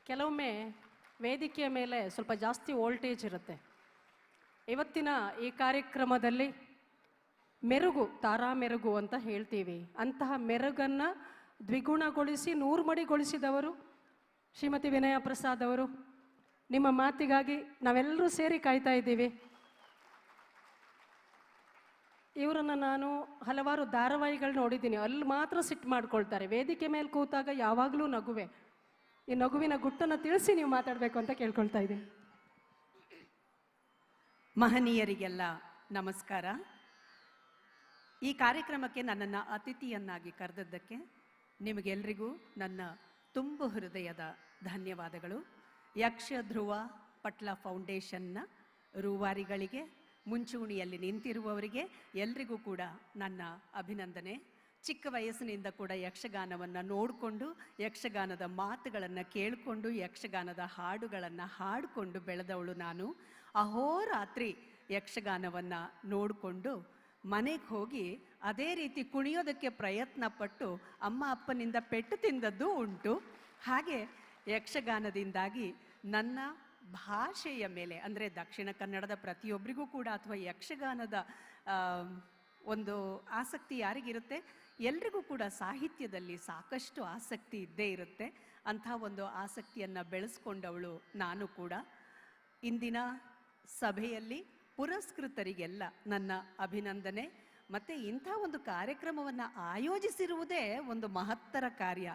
ಕೆಲವೊಮ್ಮೆ ವೇದಿಕೆಯ ಮೇಲೆ ಸ್ವಲ್ಪ ಜಾಸ್ತಿ ವೋಲ್ಟೇಜ್ ಇರುತ್ತೆ. ಇವತ್ತಿನ ಈ ಕಾರ್ಯಕ್ರಮದಲ್ಲಿ ಮೆರುಗು, ತಾರಾ ಮೆರುಗು ಅಂತ ಹೇಳ್ತೀವಿ. ಅಂತಹ ಮೆರುಗನ್ನು ದ್ವಿಗುಣಗೊಳಿಸಿ 100 ಮಡಿಗೊಳಿಸಿದವರು ಶ್ರೀಮತಿ ವಿನಯಾ ಪ್ರಸಾದ್ ಅವರು. ನಿಮ್ಮ ಮಾತಿಗಾಗಿ ನಾವೆಲ್ಲರೂ ಸೇರಿ ಕಾಯ್ತಾ ಇದ್ದೀವಿ. ಇವರನ್ನು ನಾನು ಹಲವಾರು ಧಾರಾವಾಹಿಗಳು ನೋಡಿದ್ದೀನಿ. ಅಲ್ಲಿ ಮಾತ್ರ ಸಿಟ್ಟು ಮಾಡ್ಕೊಳ್ತಾರೆ. ವೇದಿಕೆ ಮೇಲೆ ಕೂತಾಗ ಯಾವಾಗಲೂ ನಗುವೆ. ಈ ನಗುವಿನ ಗುಟ್ಟನ್ನು ತಿಳಿಸಿ ನೀವು ಮಾತಾಡಬೇಕು ಅಂತ ಕೇಳ್ಕೊಳ್ತಾ ಇದ್ದೀನಿ. ಮಹನೀಯರಿಗೆಲ್ಲ ನಮಸ್ಕಾರ. ಈ ಕಾರ್ಯಕ್ರಮಕ್ಕೆ ನನ್ನನ್ನು ಅತಿಥಿಯನ್ನಾಗಿ ಕರೆದದ್ದಕ್ಕೆ ನಿಮಗೆಲ್ಲರಿಗೂ ನನ್ನ ತುಂಬು ಹೃದಯದ ಧನ್ಯವಾದಗಳು. ಯಕ್ಷ ಧ್ರುವ ಪಟ್ಲ ಫೌಂಡೇಶನ್ನ ರೂವಾರಿಗಳಿಗೆ, ಮುಂಚೂಣಿಯಲ್ಲಿ ನಿಂತಿರುವವರಿಗೆ ಎಲ್ರಿಗೂ ಕೂಡ ನನ್ನ ಅಭಿನಂದನೆ. ಚಿಕ್ಕ ವಯಸ್ಸಿನಿಂದ ಕೂಡ ಯಕ್ಷಗಾನವನ್ನು ನೋಡಿಕೊಂಡು, ಯಕ್ಷಗಾನದ ಮಾತುಗಳನ್ನು ಕೇಳಿಕೊಂಡು, ಯಕ್ಷಗಾನದ ಹಾಡುಗಳನ್ನು ಹಾಡಿಕೊಂಡು ಬೆಳೆದವಳು ನಾನು. ಅಹೋರಾತ್ರಿ ಯಕ್ಷಗಾನವನ್ನು ನೋಡಿಕೊಂಡು ಮನೆಗೆ ಹೋಗಿ ಅದೇ ರೀತಿ ಕುಣಿಯೋದಕ್ಕೆ ಪ್ರಯತ್ನ ಪಟ್ಟು ಅಮ್ಮ ಅಪ್ಪನಿಂದ ಪೆಟ್ಟು ತಿಂದದ್ದು ಉಂಟು. ಹಾಗೆ ಯಕ್ಷಗಾನದಿಂದಾಗಿ ನನ್ನ ಭಾಷೆಯ ಮೇಲೆ, ಅಂದರೆ ದಕ್ಷಿಣ ಕನ್ನಡದ ಪ್ರತಿಯೊಬ್ಬರಿಗೂ ಕೂಡ ಅಥವಾ ಯಕ್ಷಗಾನದ ಒಂದು ಆಸಕ್ತಿ ಯಾರಿಗಿರುತ್ತೆ, ಎಲ್ರಿಗೂ ಕೂಡ ಸಾಹಿತ್ಯದಲ್ಲಿ ಸಾಕಷ್ಟು ಆಸಕ್ತಿ ಇದ್ದೇ ಇರುತ್ತೆ. ಅಂಥ ಒಂದು ಆಸಕ್ತಿಯನ್ನು ಬೆಳೆಸ್ಕೊಂಡವಳು ನಾನು ಕೂಡ. ಇಂದಿನ ಸಭೆಯಲ್ಲಿ ಪುರಸ್ಕೃತರಿಗೆಲ್ಲ ನನ್ನ ಅಭಿನಂದನೆ. ಮತ್ತು ಇಂಥ ಒಂದು ಕಾರ್ಯಕ್ರಮವನ್ನು ಆಯೋಜಿಸಿರುವುದೇ ಒಂದು ಮಹತ್ತರ ಕಾರ್ಯ.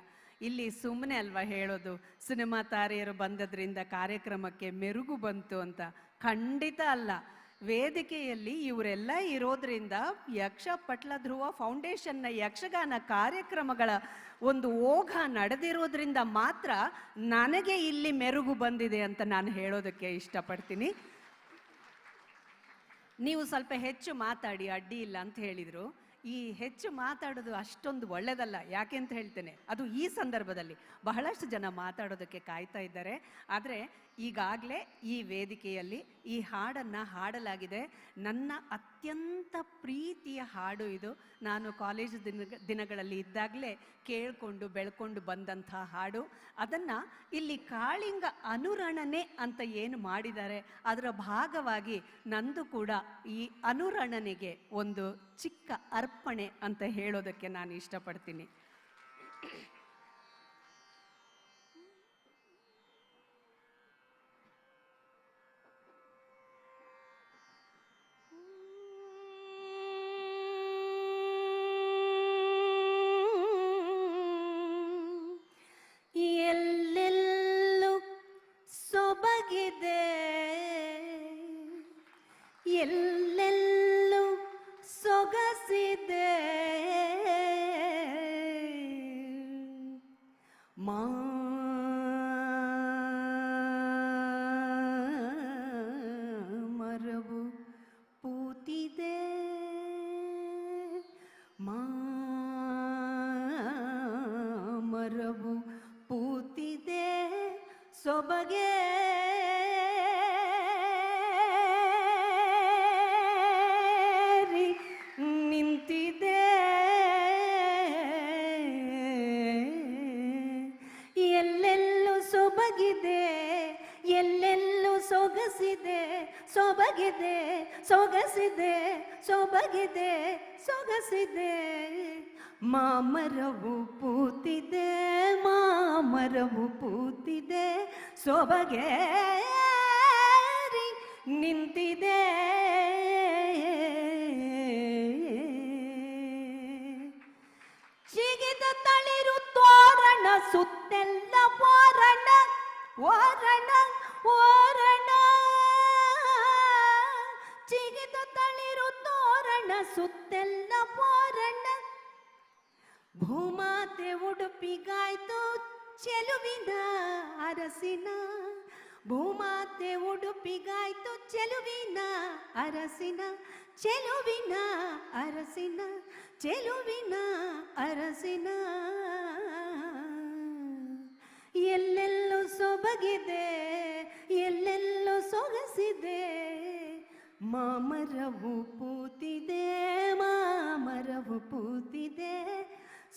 ಇಲ್ಲಿ ಸುಮ್ಮನೆ ಅಲ್ವಾ ಹೇಳೋದು, ಸಿನಿಮಾ ತಾರೆಯರು ಬಂದದ್ರಿಂದ ಕಾರ್ಯಕ್ರಮಕ್ಕೆ ಮೆರುಗು ಬಂತು ಅಂತ. ಖಂಡಿತ ಅಲ್ಲ. ವೇದಿಕೆಯಲ್ಲಿ ಇವರೆಲ್ಲ ಇರೋದ್ರಿಂದ ಯಕ್ಷ ಪಟ್ಲ ಧ್ರುವ ಫೌಂಡೇಶನ್ನ ಯಕ್ಷಗಾನ ಕಾರ್ಯಕ್ರಮಗಳ ಒಂದು ಓಘ ನಡೆದಿರೋದ್ರಿಂದ ಮಾತ್ರ ನನಗೆ ಇಲ್ಲಿ ಮೆರುಗು ಬಂದಿದೆ ಅಂತ ನಾನು ಹೇಳೋದಕ್ಕೆ ಇಷ್ಟಪಡ್ತೀನಿ. ನೀವು ಸ್ವಲ್ಪ ಹೆಚ್ಚು ಮಾತಾಡಿ, ಅಡ್ಡಿ ಇಲ್ಲ ಅಂತ ಹೇಳಿದರು. ಈ ಹೆಚ್ಚು ಮಾತಾಡೋದು ಅಷ್ಟೊಂದು ಒಳ್ಳೆಯದಲ್ಲ. ಯಾಕೆ ಅಂತ ಹೇಳ್ತೇನೆ, ಅದು ಈ ಸಂದರ್ಭದಲ್ಲಿ ಬಹಳಷ್ಟು ಜನ ಮಾತಾಡೋದಕ್ಕೆ ಕಾಯ್ತಾ ಇದ್ದಾರೆ. ಆದರೆ ಈಗಾಗಲೇ ಈ ವೇದಿಕೆಯಲ್ಲಿ ಈ ಹಾಡನ್ನು ಹಾಡಲಾಗಿದೆ. ನನ್ನ ಅತ್ಯಂತ ಪ್ರೀತಿಯ ಹಾಡು ಇದು. ನಾನು ಕಾಲೇಜು ದಿನಗಳಲ್ಲಿ ಇದ್ದಾಗಲೇ ಕೇಳಿಕೊಂಡು ಬೆಳ್ಕೊಂಡು ಬಂದಂಥ ಹಾಡು. ಅದನ್ನು ಇಲ್ಲಿ ಕಾಳಿಂಗ ಅನುರಣನೆ ಅಂತ ಏನು ಮಾಡಿದ್ದಾರೆ, ಅದರ ಭಾಗವಾಗಿ ನಂದು ಕೂಡ ಈ ಅನುರಣನೆಗೆ ಒಂದು ಚಿಕ್ಕ ಅರ್ಪಣೆ ಅಂತ ಹೇಳೋದಕ್ಕೆ ನಾನು ಇಷ್ಟಪಡ್ತೀನಿ. ಎಲ್ಲೆಲ್ಲೂ ಸೊಬಗಿದೆ, ಎಲ್ಲೆಲ್ಲೂ ಸೊಗಸಿದೆ, ಮರವು ಪೂತಿದೆ, ಮರವು ಪೂತಿದೆ, ಸೊಬಗೆ ನಿಂತಿದೆ. ಎಲ್ಲೆಲ್ಲೂ ಸೊಬಗಿದೆ, ಎಲ್ಲೆಲ್ಲೂ ಸೊಗಸಿದೆ, ಸೊಬಗಿದೆ, ಸೊಗಸಿದೆ, ಸೊಬಗಿದೆ, ಸೊಗಸಿದೆ. ಮಾಮರವು ಪೂತಿದೆ, ಮಾಮರವು ಪೂತಿದೆ, ಸೊಬಗೆ ನಿಂತಿದೆ. ಚಿಗಿದ ತಳಿರು ತೋರಣ ಸುತ್ತೆಲ್ಲ ಓರಣ, ಓರಣ, ಓರಣ. ಚಿಗಿದ ತಳಿರು ತೋರಣ ಸುತ್ತೆಲ್ಲ ಓರಣ. ಭೂಮಾತೆ ಉಡುಪಿಗಾಯ್ತು ಚೆಲುವಿನ ಅರಸಿನ, ಭೂಮಾತೆ ಉಡುಪಿಗಾಯ್ತು ಚೆಲುವಿನ ಅರಸಿನ, ಚೆಲುವಿನ ಅರಸಿನ, ಚೆಲುವಿನ ಅರಸಿನ. ಎಲ್ಲೆಲ್ಲೂ ಸೊಬಗಿದೆ, ಎಲ್ಲೆಲ್ಲೂ ಸೊಗಸಿದೆ, ಮಾಮರವು ಪೂತಿದೆ, ಮಾಮರವು ಪೂತಿದೆ,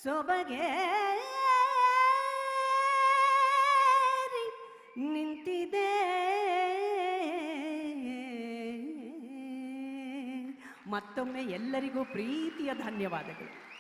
ಸೊಬಗೆ ಮೆರೆಯುತ್ತಿದೆ. ಮತ್ತೊಮ್ಮೆ ಎಲ್ಲರಿಗೂ ಪ್ರೀತಿಯ ಧನ್ಯವಾದಗಳು.